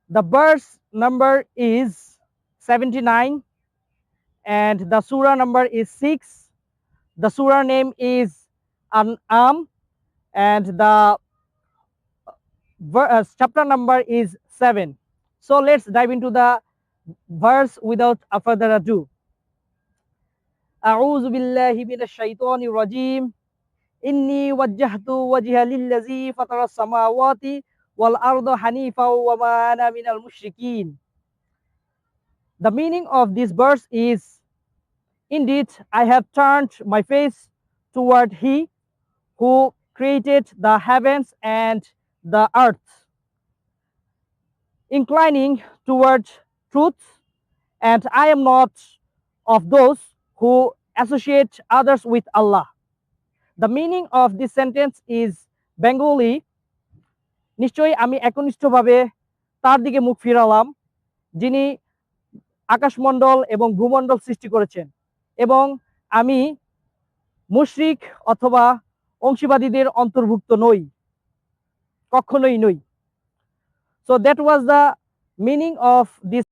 The verse number is 79 and the surah number is 6. The surah name is An'am and the chapter number is 7. So let's dive into the verse without further ado. أعوذ بالله من الشيطان الرجيم إني وجهت وجهي للذي فطر السماوات والأرض حنيفا وما أنا من المشركين. The meaning of this verse is, indeed, I have turned my face toward He who created the heavens and the earth, inclining toward truth, and I am not of those who associate others with Allah. The meaning of this sentence is Bengali. নিশ্চয়ই আমি একনিষ্ঠভাবে তার দিকে মুখ ফিরালাম যিনি আকাশমণ্ডল এবং ভূমণ্ডল সৃষ্টি করেছেন, এবং আমি মুশরিক অথবা অংশীবাদীদের অন্তর্ভুক্ত নই, কখনোই নই। So that was the meaning of this